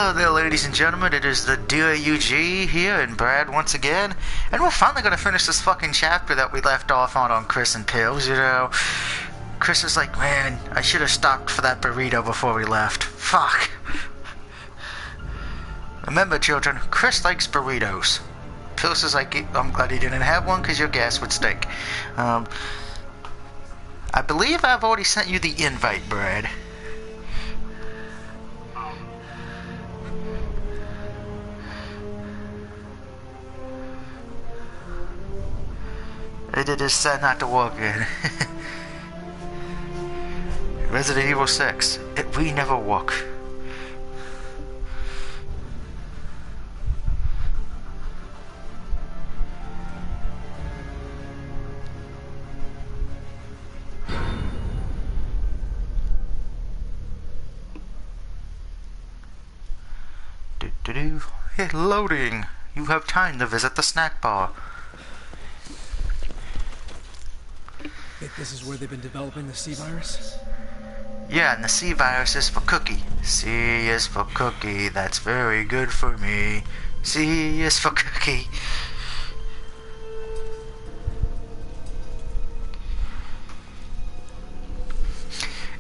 Hello there, ladies and gentlemen. It is the Dear UG here, and Brad once again. And we're finally going to finish this fucking chapter that we left off on Chris and Pills, you know. Chris is like, man, I should have stopped for that burrito before we left. Fuck. Remember, children, Chris likes burritos. Pills is like, I'm glad he didn't have one because your gas would stink. I believe I've already sent you the invite, Brad. It is sad not to walk in. Resident Evil 6. We never walk. Hey, loading. You have time to visit the snack bar. Think this is where they've been developing the C virus? Yeah, and the C virus is for Cookie. C is for Cookie. That's very good for me. C is for Cookie.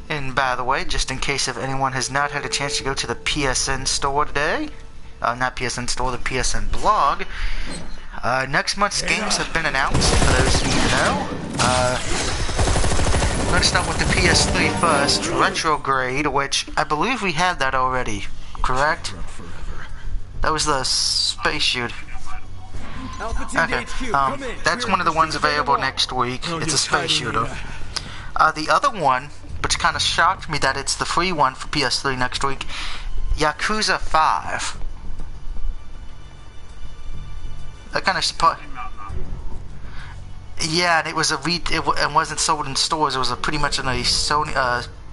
And by the way, just in case if anyone has not had a chance to go to the PSN store today, not PSN store, the PSN blog, next month's games have been announced, for those of you who know. Let's start with the PS3 first, Retrograde, which I believe we had that already, correct? That was the space shoot. Okay, that's one of the ones available next week. It's a space shooter. The other one, which kind of shocked me that it's the free one for PS3 next week, Yakuza 5. That kind of surprised. Yeah, and it was it wasn't sold in stores. It was pretty much in a Sony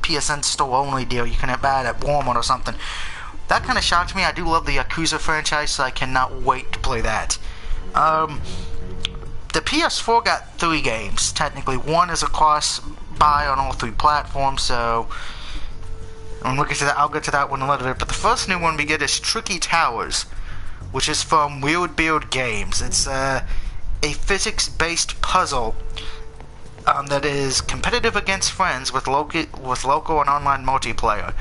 PSN store only deal. You couldn't buy it at Walmart or something. That kind of shocked me. I do love the Yakuza franchise, so I cannot wait to play that. The PS4 got 3 games. Technically, one is a cross-buy on all 3 platforms. So I'm looking to that. I'll get to that one in a little bit. But the first new one we get is Tricky Towers, which is from Weird Beard Games. It's a physics-based puzzle that is competitive against friends with local and online multiplayer.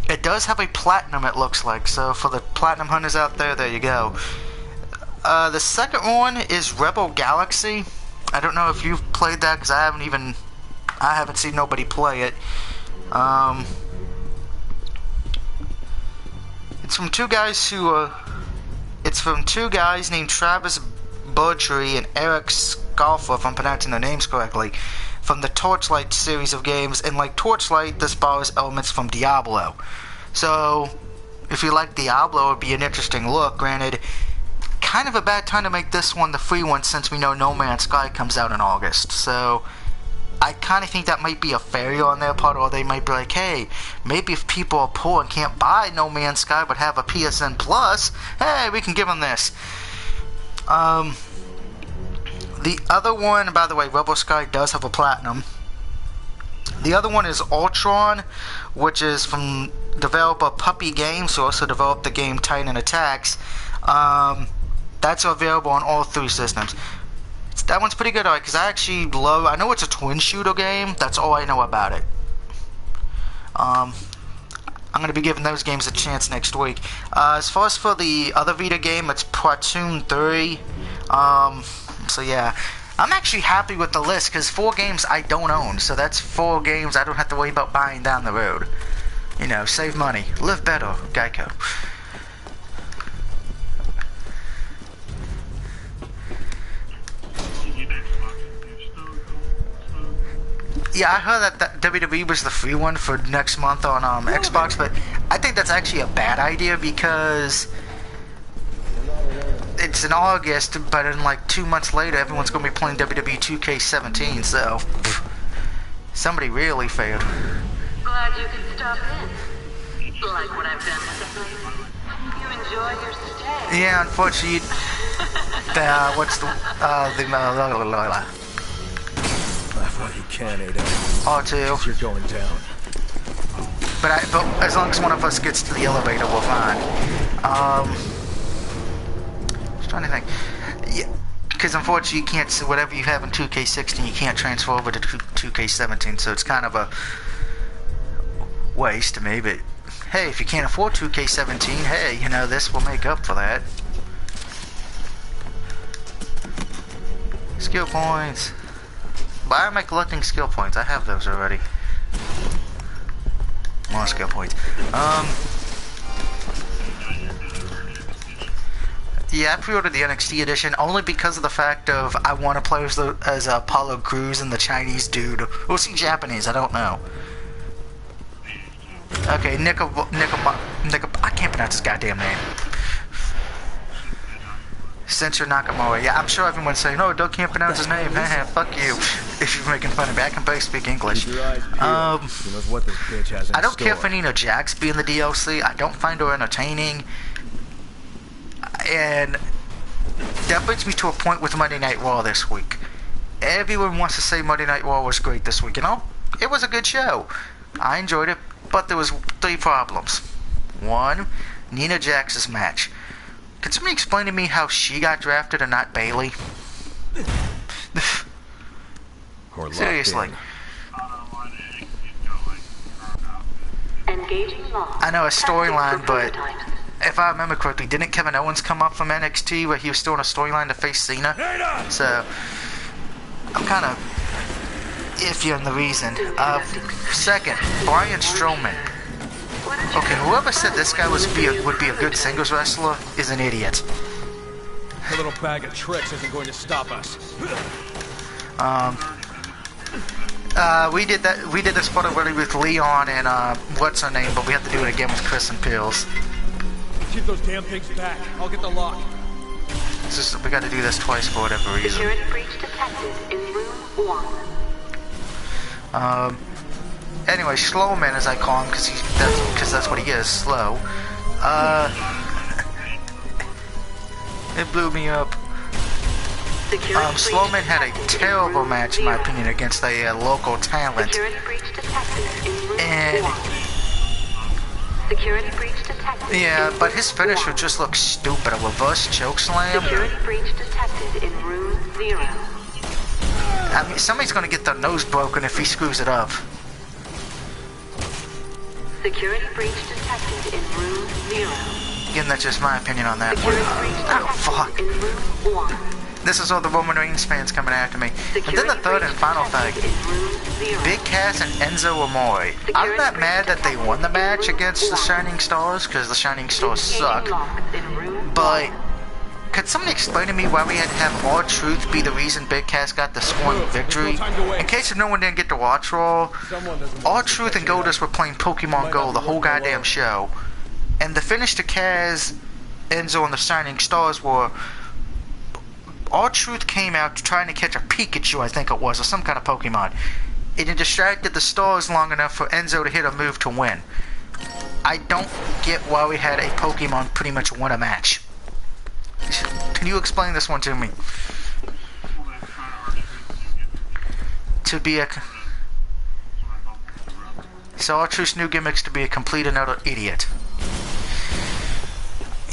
It does have a platinum, it looks like, so for the platinum hunters out there, there you go. The second one is Rebel Galaxy. I don't know if you've played that, because I haven't seen nobody play it. It's from two guys who It's from 2 guys named Travis Bertree and Eric Scalfa, if I'm pronouncing their names correctly, from the Torchlight series of games. And like Torchlight, this borrows elements from Diablo. So, if you like Diablo, it would be an interesting look. Granted, kind of a bad time to make this one the free one since we know No Man's Sky comes out in August. So, I kind of think that might be a failure on their part, or they might be like, hey, maybe if people are poor and can't buy No Man's Sky but have a PSN Plus, hey, we can give them this. The other one, by the way, Rebel Sky does have a platinum. The other one is Ultron, which is from developer Puppy Games, who also developed the game Titan Attacks. That's available on all 3 systems. That one's pretty good, because I actually I know it's a twin shooter game. That's all I know about it. I'm going to be giving those games a chance next week. As far as for the other Vita game, it's Platoon 3. So yeah, I'm actually happy with the list, because 4 games I don't own. So that's 4 games I don't have to worry about buying down the road. You know, save money. Live better, Geico. Yeah, I heard that WWE was the free one for next month on Xbox, but I think that's actually a bad idea because it's in August, but in like 2 months later, everyone's going to be playing WWE 2K17, so somebody really failed. Glad you could stop in. Like what I've done with the place. You enjoy your stay. Yeah, unfortunately, Laugh while you can, Ada. R2. You're going down. but as long as one of us gets to the elevator, we're fine. Just trying to think. Yeah, because unfortunately you can't, whatever you have in 2K16, you can't transfer over to 2K17, so it's kind of a waste to me, but hey, if you can't afford 2K17, hey, you know, this will make up for that. Skill points. Why am I collecting skill points? I have those already. More skill points. Yeah, I pre-ordered the NXT edition only because of the fact of I want to play as Apollo Crews and the Chinese dude. Or is he Japanese? I don't know. Okay, I can't pronounce his goddamn name. Sensor Nakamura. Yeah, I'm sure everyone's saying, "No, Doug can't pronounce his name." Fuck you. If you're making fun of me, I can barely speak English. I don't care for Nina Jax being the DLC. I don't find her entertaining. And that brings me to a point with Monday Night Raw this week. Everyone wants to say Monday Night Raw was great this week. You know, it was a good show. I enjoyed it, but there was 3 problems. 1, Nina Jax's match. Can somebody explain to me how she got drafted and not Bayley? Seriously. I know a storyline, but if I remember correctly, didn't Kevin Owens come up from NXT where he was still in a storyline to face Cena? So, I'm kind of iffy on the reason. Second, Braun Strowman. Okay, whoever said this guy would be a good singles wrestler is an idiot. A little bag of tricks isn't going to stop us. We did this part already with Leon and what's her name, but we have to do it again with Chris and Pills. Keep those damn things back. I'll get the lock. It's just, we got to do this twice for whatever reason. Security breach detected in room 1. Anyway, Slowman as I call him, because that's what he is, slow. It blew me up. Slowman had a terrible match, in my opinion, against a local talent. Security breach detected in room And 1. Security breach detected. yeah, but his finisher just looks stupid. A reverse choke slam. Security breach detected in room 0. I mean, somebody's gonna get their nose broken if he screws it up. Security breach detected in room 0. Again, that's just my opinion on that one. Security breach Oh, fuck. detected in room 1. This is all the Roman Reigns fans coming after me. And then the third and final thing. Big Cass and Enzo Amore. I'm not mad that they won the match against the Shining Stars, because the Shining Stars suck. But could somebody explain to me why we had to have R-Truth be the reason Big Cass got the scoring victory? In case if no one didn't get to watch Raw, R-Truth and Goldust were playing Pokemon Go the whole goddamn show. And the finish to Cass, Enzo, and the Shining Stars were R-Truth came out trying to catch a Pikachu, I think it was, or some kind of Pokemon. It distracted the Stars long enough for Enzo to hit a move to win. I don't get why we had a Pokemon pretty much win a match. Can you explain this one to me? To be a... So R-Truth's new gimmick's to be a complete and utter idiot.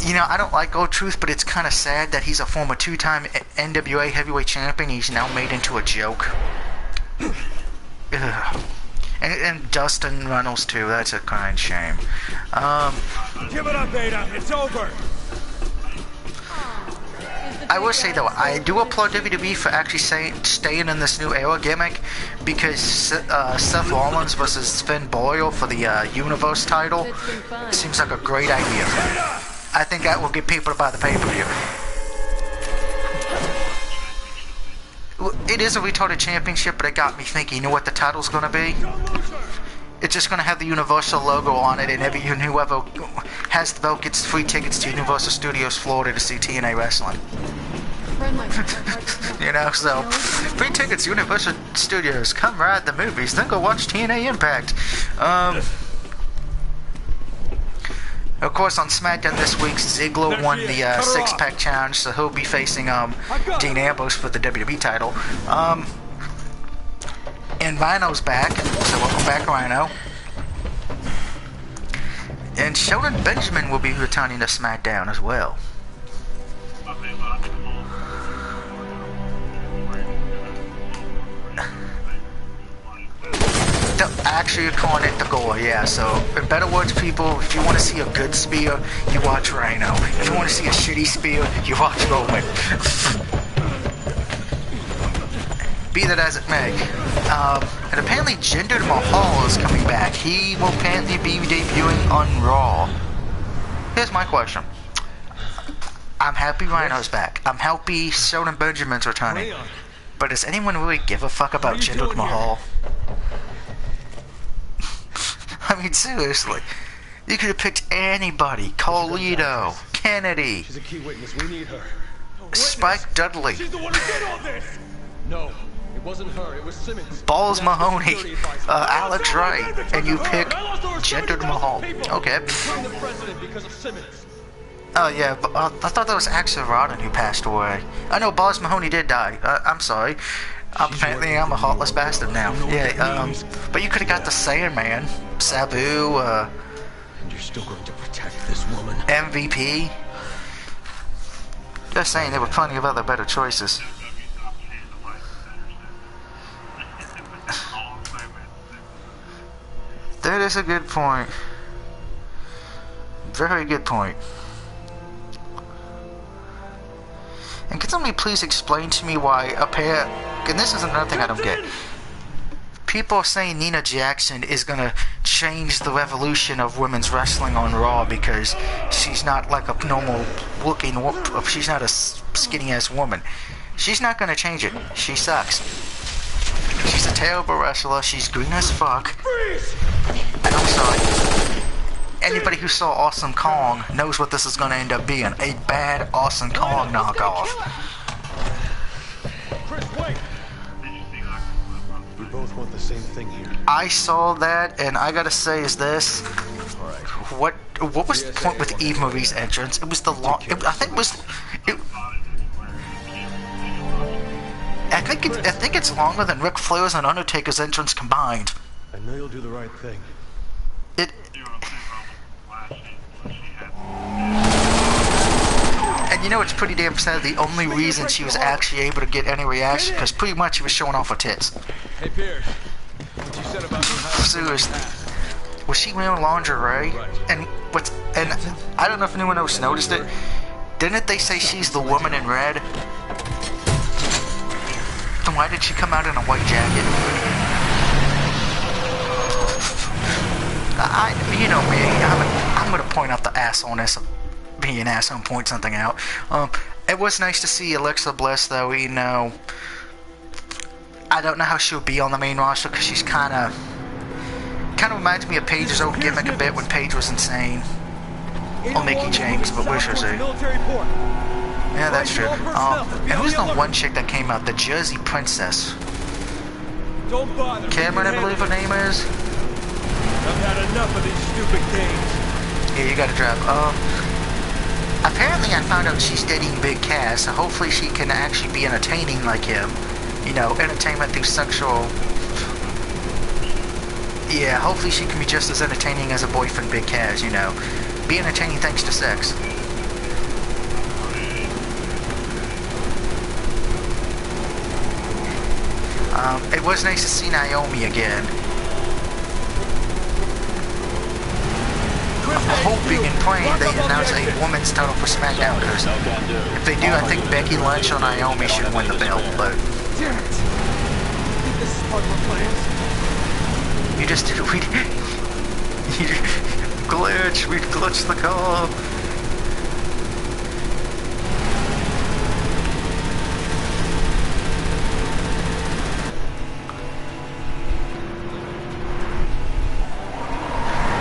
You know, I don't like R-Truth, but it's kind of sad that he's a former 2-time NWA heavyweight champion. He's now made into a joke. And Dustin Runnels too. That's a kind shame. Give it up, Ada. It's over. I will say though, I do applaud WWE for actually staying in this new era gimmick, because Seth Rollins versus Finn Balor for the Universe title seems like a great idea. I think that will get people to buy the pay-per-view. It is a retarded championship, but it got me thinking, you know what the title's going to be? It's just going to have the Universal logo on it, and whoever has the belt gets free tickets to Universal Studios Florida to see TNA wrestling. You know, so free tickets, Universal Studios, come ride the movies, then go watch TNA Impact. Of course, on SmackDown this week, Ziggler won the six-pack challenge, so he'll be facing Dean Ambrose for the WWE title. And Rhino's back, so welcome back, Rhino. And Sheldon Benjamin will be returning to SmackDown as well. Actually, you're calling it the Gore, yeah. So, in better words, people, if you want to see a good spear, you watch Rhino. If you want to see a shitty spear, you watch Roman. Be that as it may. And apparently Jinder Mahal is coming back. He will apparently be debuting on Raw. Here's my question. I'm happy Rhino's back. I'm happy Sheldon Benjamin's returning. But does anyone really give a fuck about Jinder Mahal? I mean, seriously. You could have picked anybody. Carlito, Kennedy, She's a key witness. We need her. Spike Dudley, She's the one who did all this. No, it wasn't her. It was Simmons. Balls Mahoney, Alex Wright, and you pick Jinder Mahal. Okay. I'm the president because of Simmons. Oh yeah, but, I thought that was Axel Rodden who passed away. I know Balls Mahoney did die. I'm sorry. Apparently I'm a heartless bastard now. Yeah, but you could have got the Sandman, Sabu, And you're still going to protect this woman. MVP. Just saying, there were plenty of other better choices. That is a good point. Very good point. And can somebody please explain to me why a pair... And this is another thing I don't get. People are saying Nina Jackson is gonna change the revolution of women's wrestling on Raw because she's not like a normal looking... She's not a skinny ass woman. She's not gonna change it. She sucks. She's a terrible wrestler. She's green as fuck. And I'm sorry. Anybody who saw Awesome Kong knows what this is gonna end up being. A bad Awesome Kong knockoff. Chris, wait. We both want the same thing here. I saw that, and I gotta say is this. What was the point with Eve Marie's entrance? It was the long... I think it was... I think it's longer than Ric Flair's and Undertaker's entrance combined. I know you'll do the right thing. And you know it's pretty damn sad. The only reason she was actually able to get any reaction because pretty much she was showing off her tits. Hey, Pierce. What you said about Seriously. Was she wearing lingerie? And I don't know if anyone else noticed it. Didn't they say she's the woman in red? Then why did she come out in a white jacket? You know me. I'm gonna point out the assholeness of being an asshole and point something out. It was nice to see Alexa Bliss, though. You know, I don't know how she'll be on the main roster because she's kind of reminds me of Paige's old gimmick a bit when Paige was insane. Or Mickey James, but wish her to. Yeah, that's true. And who's the one chick that came out? The Jersey Princess. Cameron, I believe her name is. I've had enough of these stupid games. Yeah, you gotta drive. Apparently I found out she's dating Big Cass, so hopefully she can actually be entertaining like him. You know, entertainment through sexual... Yeah, hopefully she can be just as entertaining as a boyfriend Big Cass, you know. Be entertaining thanks to sex. It was nice to see Naomi again. I'm hoping and praying they announce a women's title for SmackDown, because if they do, I think Becky Lynch or Naomi should win the belt, but... Damn it! I think this is part of our plans. You just did it. We glitched the car.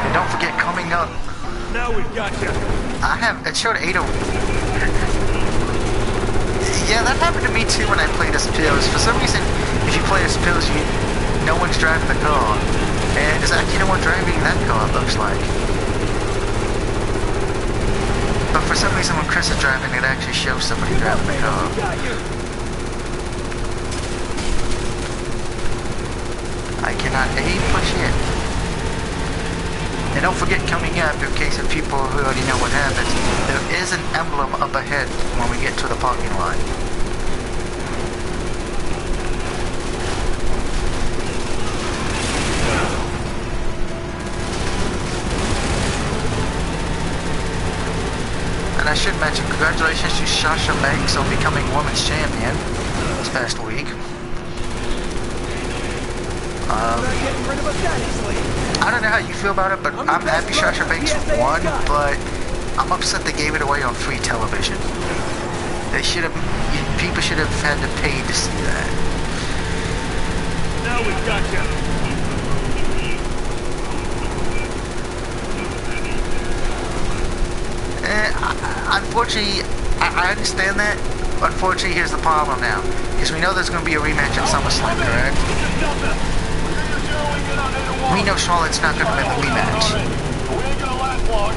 And don't forget, coming up. Now we've got you. It showed 8:01. Yeah, that happened to me too when I played as Pills. For some reason, if you play as Pills, no one's driving the car. And there's actually no one driving that car, it looks like. But for some reason, when Chris is driving, it actually shows somebody driving the car. I cannot aim for shit. And don't forget, coming up, in case of people who already know what happens, there is an emblem up ahead when we get to the parking lot. And I should mention, congratulations to Sasha Banks on becoming Women's Champion this past week. I don't know how you feel about it, but I'm happy Sasha Banks won, but I'm upset they gave it away on free television. They should have, people should have had to pay to see that. Now we've got you. Unfortunately, I understand that. Unfortunately, here's the problem now. Because we know there's going to be a rematch at SummerSlam, correct? We know Charlotte's not going to win the rematch. We ain't gonna last long.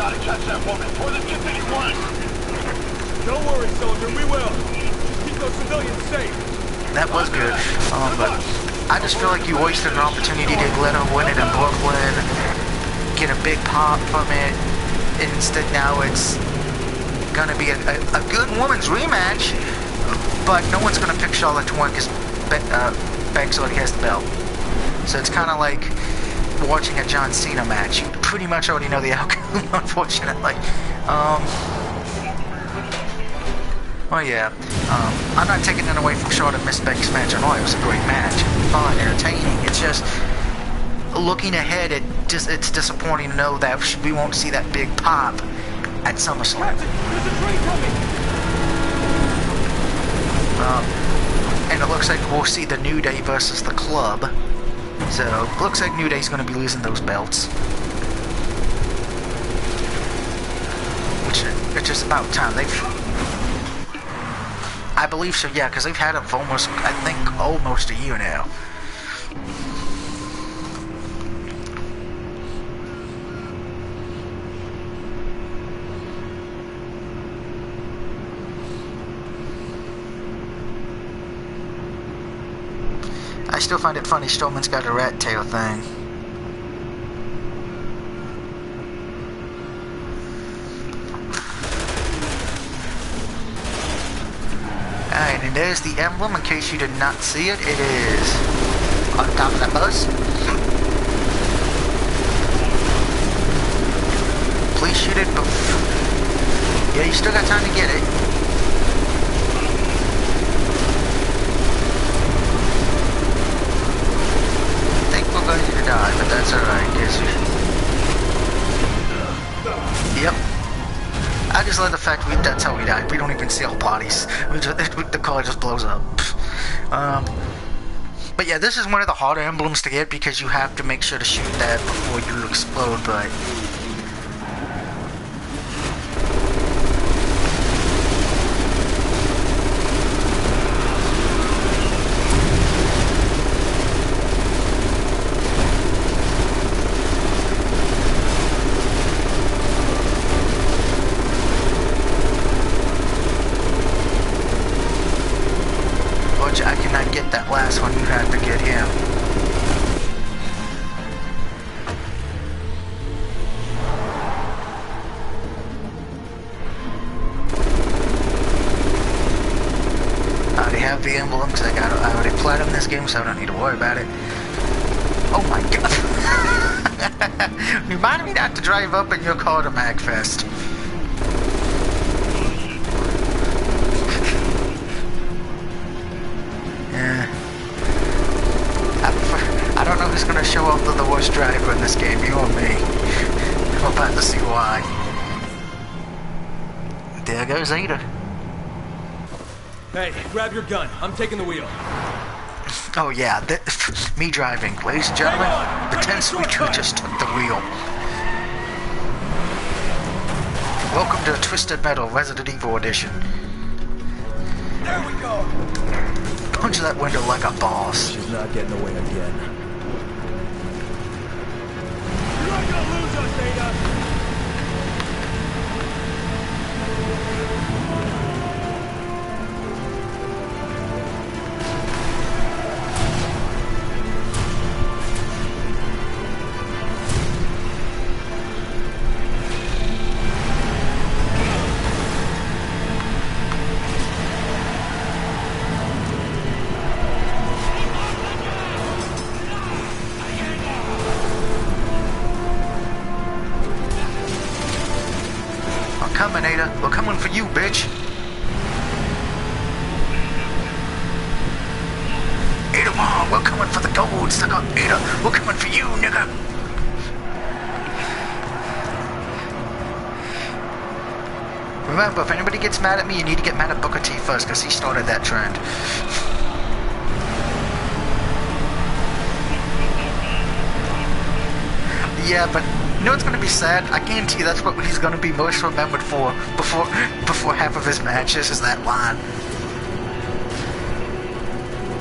Gotta catch that woman before they get any worse. Don't worry, soldier, we will. Just keep those civilians safe. That was good. But I just feel like you wasted an opportunity to let her win it in Brooklyn, get a big pop from it, and instead now it's gonna be a good woman's rematch, but no one's gonna pick Charlotte to win because Banks already has the belt. So it's kind of like watching a John Cena match. You pretty much already know the outcome, unfortunately. Well, yeah. I'm not taking it away from Charlotte Miss Banks' match. I know it was a great match, fun, entertaining. It's just looking ahead. It's disappointing to know that we won't see that big pop at SummerSlam. There's a train coming! And it looks like we'll see the New Day versus the Club. So, it looks like New Day's going to be losing those belts. Which, it's just about time. I believe so, yeah, because they've had it for almost a year now. I still find it funny Strowman's got a rat tail thing. Alright, and there's the emblem. In case you did not see it, it is on top of that bus. Please shoot it before... Yeah, you still got time to get it. To die, but that's alright, Yep. I just love the fact that's how we died. We don't even see our bodies. The car just blows up. But yeah, this is one of the harder emblems to get because you have to make sure to shoot that before you explode, but... I cannot get that last one, you have to get him. I already have the emblem because I already played in this game, so I don't need to worry about it. Oh my god. Remind me not to drive up in your car to MagFest. I don't know who's going to show up to the worst driver in this game, you or me. I'm about to see why. There goes Ada. Hey, grab your gun. I'm taking the wheel. Oh yeah, me driving. Ladies and gentlemen, the 10-Sweet Crew just took the wheel. Welcome to Twisted Metal Resident Evil Edition. There we go! Punch that window like a boss. She's not getting away again. You're not gonna lose us, Ada! coming, Ada. We're coming for you, bitch. Ada, Mom, we're coming for the gold. Stuck up, Ada. We're coming for you, nigga. Remember, if anybody gets mad at me, you need to get mad at Booker T first, because he started that trend. Yeah, but you know what's going to be sad? I guarantee you that's what he's going to be most remembered for before half of his matches is that line.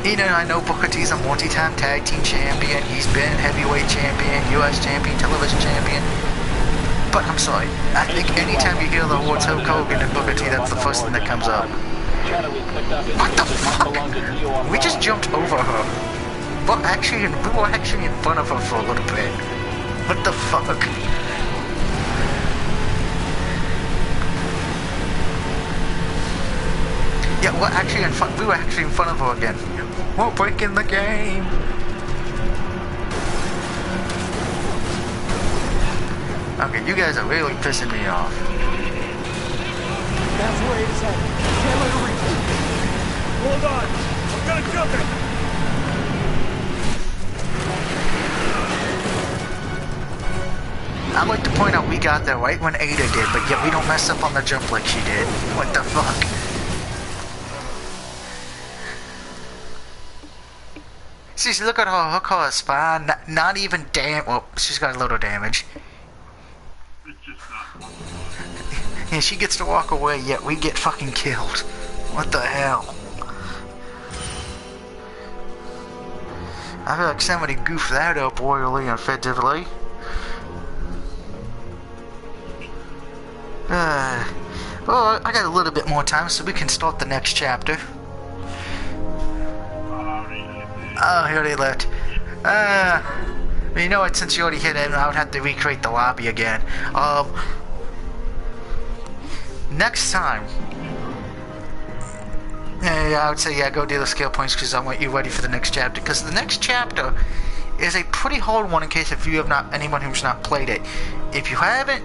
You know, I know Booker T's a multi-time tag team champion. He's been heavyweight champion, U.S. champion, television champion. But I'm sorry, I think anytime you hear the words Hulk Hogan and Booker T, that's the first thing that comes up. What the fuck? We just jumped over her. Well, actually, we were actually in front of her for a little bit. What the fuck? Yeah, we were actually in front of her again. We're breaking the game. Okay, you guys are really pissing me off. That's where Ada's headed. Can't let her reach it. Hold on. I'm gonna jump it. I'd like to point out we got there right when Ada did, but yet we don't mess up on the jump like she did. What the fuck? See, look at her. Her car is fine. Not even well, she's got a little damage. And she gets to walk away, yet we get fucking killed. What the hell? I feel like somebody goofed that up royally and effectively. Well, I got a little bit more time, so we can start the next chapter. Oh, he already left. You know what, since you already hit it, I would have to recreate the lobby again. Next time, I would say, yeah, go do the skill points because I want you ready for the next chapter. Because the next chapter is a pretty hard one in case if you have not, anyone who's not played it. If you haven't,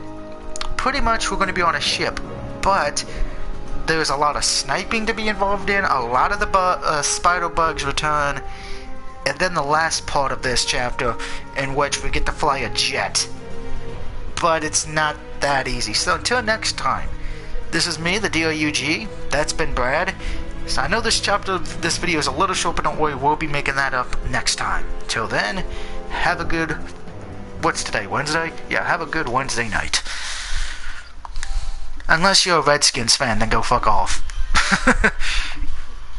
pretty much we're going to be on a ship, but there's a lot of sniping to be involved in, a lot of the spider bugs return, and then the last part of this chapter in which we get to fly a jet. But it's not that easy. So until next time, this is me, the DOUG. That's been Brad. So I know this this video is a little short, but don't worry, we'll be making that up next time. Till then, have a good... What's today, Wednesday? Yeah, have a good Wednesday night. Unless you're a Redskins fan, then go fuck off.